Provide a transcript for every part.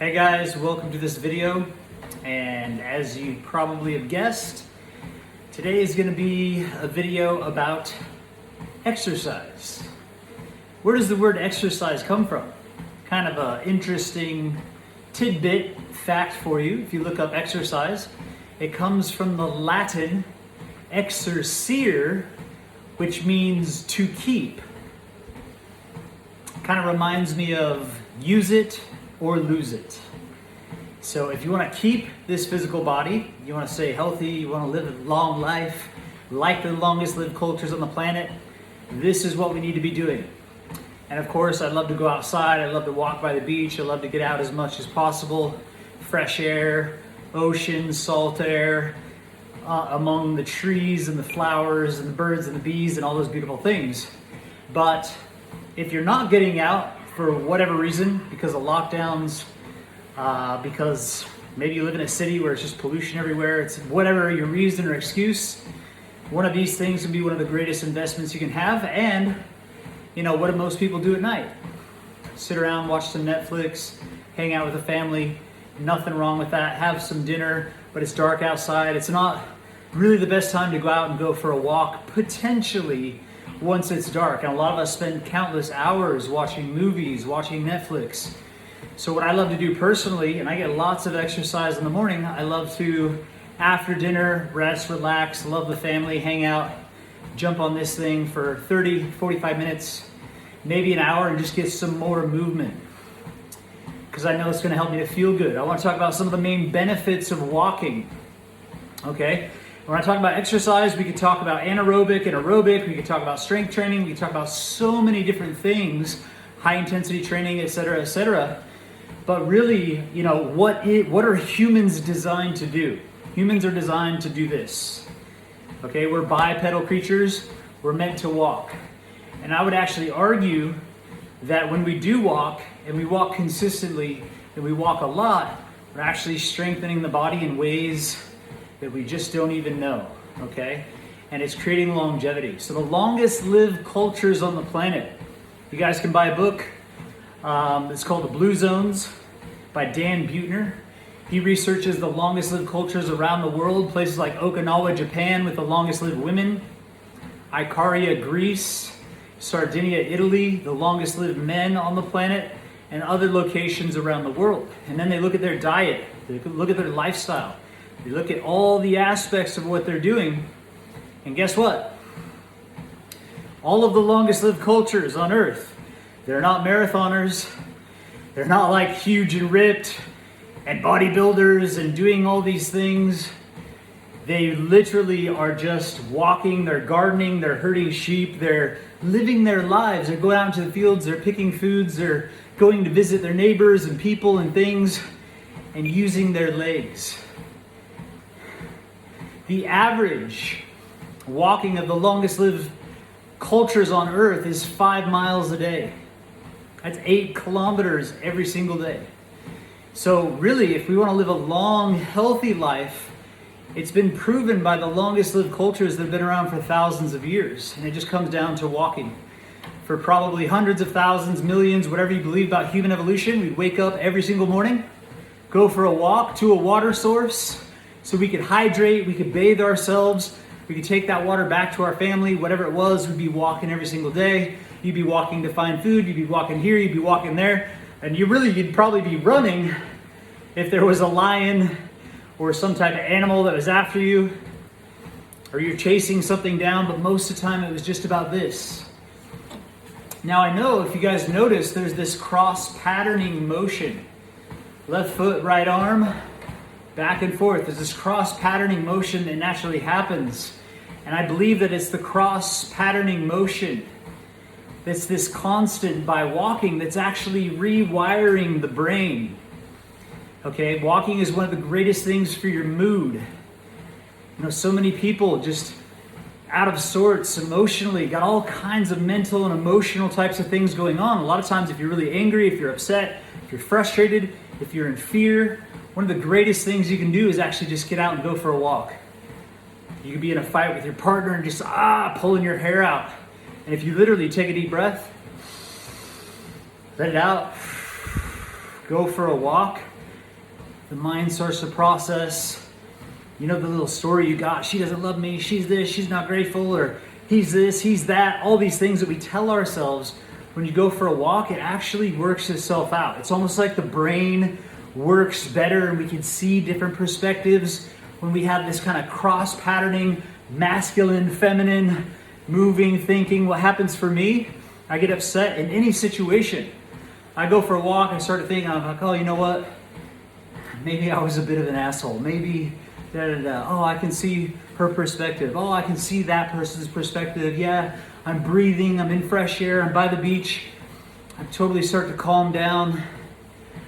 Hey guys, welcome to this video. And as you probably have guessed, today is going to be a video about exercise. Where does the word exercise come from? Kind of an interesting tidbit fact for you. If you look up exercise, it comes from the Latin exercere, which means to keep. Kind of reminds me of use it or lose it. So if you want to keep this physical body, you want to stay healthy, you want to live a long life, like the longest lived cultures on the planet, this is what we need to be doing. And of course, I love to go outside, I love to walk by the beach, I love to get out as much as possible, fresh air, ocean, salt air, among the trees and the flowers and the birds and the bees and all those beautiful things. But if you're not getting out for whatever reason, because of lockdowns, because maybe you live in a city where it's just pollution everywhere, it's whatever your reason or excuse, one of these things can be one of the greatest investments you can have. And what do most people do at night? Sit around, watch some Netflix, hang out with the family. Nothing wrong with that. Have some dinner, but it's dark outside. It's not really the best time to go out and go for a walk, potentially, once it's dark. And a lot of us spend countless hours watching movies, watching Netflix. So what I love to do personally, and I get lots of exercise in the morning, I love to, after dinner, rest, relax, love the family, hang out, jump on this thing for 30, 45 minutes, maybe an hour, and just get some more movement. Because I know it's going to help me to feel good. I want to talk about some of the main benefits of walking. Okay? When I talk about exercise, we could talk about anaerobic and aerobic, we could talk about strength training, we could talk about so many different things, high intensity training, etc., etc. But really, what are humans designed to do? Humans are designed to do this. Okay, we're bipedal creatures, we're meant to walk. And I would actually argue that when we do walk, and we walk consistently, and we walk a lot, we're actually strengthening the body in ways that we just don't even know, okay? And it's creating longevity. So the longest lived cultures on the planet, you guys can buy a book. It's called The Blue Zones by Dan Buettner. He researches the longest lived cultures around the world, places like Okinawa, Japan, with the longest lived women, Icaria, Greece, Sardinia, Italy, the longest lived men on the planet, and other locations around the world. And then they look at their diet, they look at their lifestyle, they look at all the aspects of what they're doing, and guess what? All of the longest lived cultures on Earth, they're not marathoners, they're not like huge and ripped and bodybuilders and doing all these things. They literally are just walking, they're gardening, they're herding sheep, they're living their lives, they're going out into the fields, they're picking foods, they're going to visit their neighbors and people and things, and using their legs. The average walking of the longest lived cultures on Earth is 5 miles a day. That's 8 kilometers every single day. So really, if we want to live a long, healthy life, it's been proven by the longest lived cultures that have been around for thousands of years. And it just comes down to walking. For probably hundreds of thousands, millions, whatever you believe about human evolution, we wake up every single morning, go for a walk to a water source, so we could hydrate, we could bathe ourselves, we could take that water back to our family, whatever it was, we'd be walking every single day. You'd be walking to find food, you'd be walking here, you'd be walking there, and you'd probably be running if there was a lion or some type of animal that was after you, or you're chasing something down, but most of the time it was just about this. Now I know if you guys notice, there's this cross-patterning motion. Left foot, right arm, back and forth. There's this cross-patterning motion that naturally happens. And I believe that it's the cross-patterning motion that's this constant by walking that's actually rewiring the brain. Okay, walking is one of the greatest things for your mood. So many people just out of sorts emotionally, got all kinds of mental and emotional types of things going on. A lot of times if you're really angry, if you're upset, if you're frustrated, if you're in fear, one of the greatest things you can do is actually just get out and go for a walk. You could be in a fight with your partner and just pulling your hair out. And if you literally take a deep breath, let it out, go for a walk, the mind starts to process. You know the little story you got, she doesn't love me, she's this, she's not grateful, or he's this, he's that, all these things that we tell ourselves. When you go for a walk, it actually works itself out. It's almost like the brain works better and we can see different perspectives when we have this kind of cross-patterning, masculine, feminine, moving, thinking. What happens for me, I get upset in any situation. I go for a walk, I start to think, I'm like, oh, you know what? Maybe I was a bit of an asshole. Maybe, oh, I can see her perspective. Oh, I can see that person's perspective. Yeah, I'm breathing, I'm in fresh air, I'm by the beach. I totally start to calm down.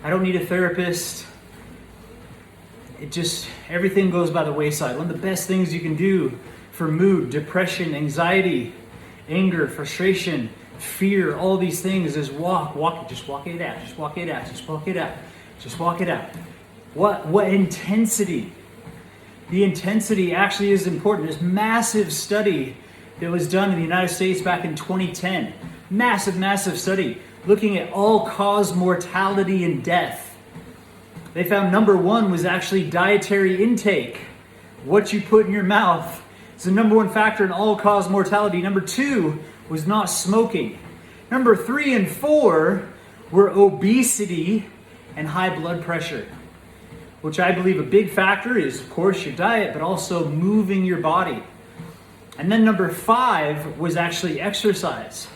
I don't need a therapist. It just, everything goes by the wayside. One of the best things you can do for mood, depression, anxiety, anger, frustration, fear, all these things is walk it, just walk it out, just walk it out, just walk it out, just walk it out. What intensity? The intensity actually is important. There's massive study that was done in the United States back in 2010. Massive study looking at all-cause mortality and death. They found number one was actually dietary intake. What you put in your mouth is the number one factor in all-cause mortality. Number two was not smoking. Number 3 and 4 were obesity and high blood pressure, which I believe a big factor is, of course, your diet, but also moving your body. And then number 5 was actually exercise.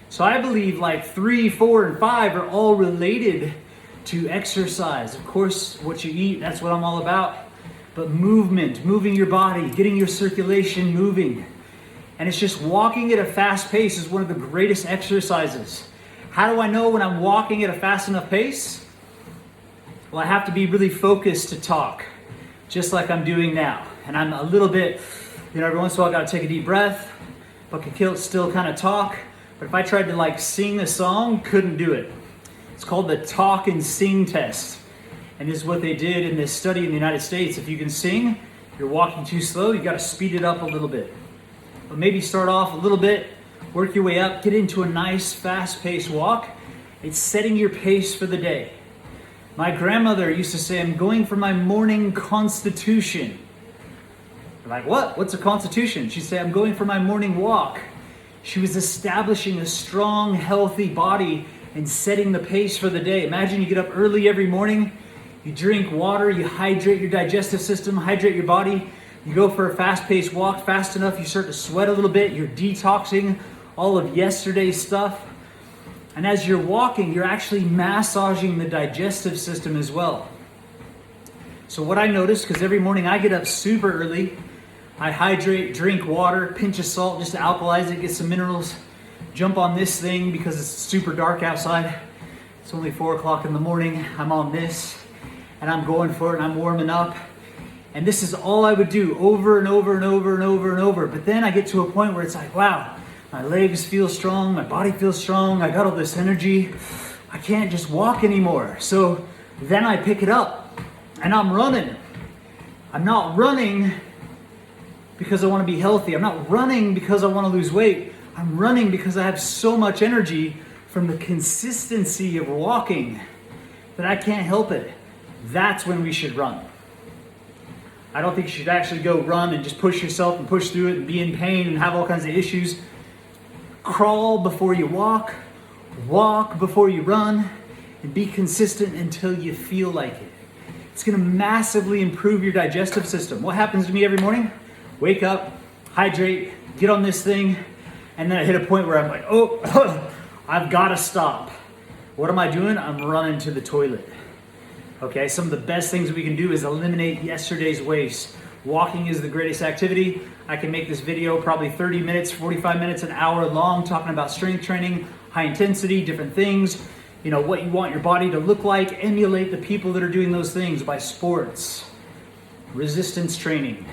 So I believe like 3, 4, and 5 are all related to exercise. Of course, what you eat, that's what I'm all about. But movement, moving your body, getting your circulation moving. And it's just walking at a fast pace is one of the greatest exercises. How do I know when I'm walking at a fast enough pace? Well, I have to be really focused to talk, just like I'm doing now. And I'm a little bit, every once in a while I gotta take a deep breath, but can still kind of talk. But if I tried to like sing a song, couldn't do it. It's called the talk and sing test. And this is what they did in this study in the United States. If you can sing, you're walking too slow, you gotta speed it up a little bit. But maybe start off a little bit, work your way up, get into a nice fast-paced walk. It's setting your pace for the day. My grandmother used to say, I'm going for my morning constitution. I'm like, what? What's a constitution? She'd say, I'm going for my morning walk. She was establishing a strong, healthy body and setting the pace for the day. Imagine you get up early every morning, you drink water, you hydrate your digestive system, hydrate your body, you go for a fast-paced walk, fast enough, you start to sweat a little bit, you're detoxing all of yesterday's stuff. And as you're walking, you're actually massaging the digestive system as well. So what I noticed, because every morning I get up super early, I hydrate, drink water, pinch of salt just to alkalize it, get some minerals, jump on this thing because it's super dark outside. It's only 4 o'clock in the morning, I'm on this, and I'm going for it, and I'm warming up. And this is all I would do over and over and over and over and over. But then I get to a point where it's like, wow, my legs feel strong, my body feels strong, I got all this energy. I can't just walk anymore. So then I pick it up and I'm running. I'm not running because I want to be healthy. I'm not running because I want to lose weight. I'm running because I have so much energy from the consistency of walking that I can't help it. That's when we should run. I don't think you should actually go run and just push yourself and push through it and be in pain and have all kinds of issues. Crawl before you walk before you run, and be consistent until you feel like it. It's gonna massively improve your digestive system. What happens to me every morning? Wake up, hydrate, get on this thing, and then I hit a point where I'm like, oh, I've gotta stop. What am I doing? I'm running to the toilet. Okay, some of the best things we can do is eliminate yesterday's waste. Walking is the greatest activity. I can make this video probably 30 minutes, 45 minutes, an hour long, talking about strength training, high intensity, different things, what you want your body to look like, emulate the people that are doing those things by sports, resistance training,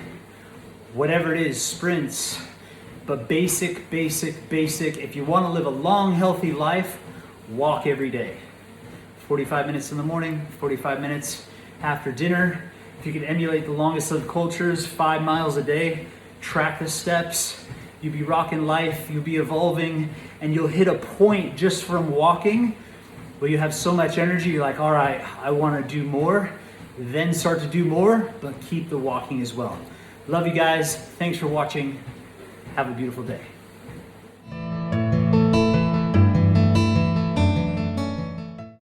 whatever it is, sprints, but basic. If you want to live a long, healthy life, walk every day. 45 minutes in the morning, 45 minutes after dinner. If you can emulate the longest lived cultures, 5 miles a day, track the steps, you'll be rocking life, you'll be evolving, and you'll hit a point just from walking where you have so much energy, you're like, all right, I want to do more, then start to do more, but keep the walking as well. Love you guys. Thanks for watching. Have a beautiful day.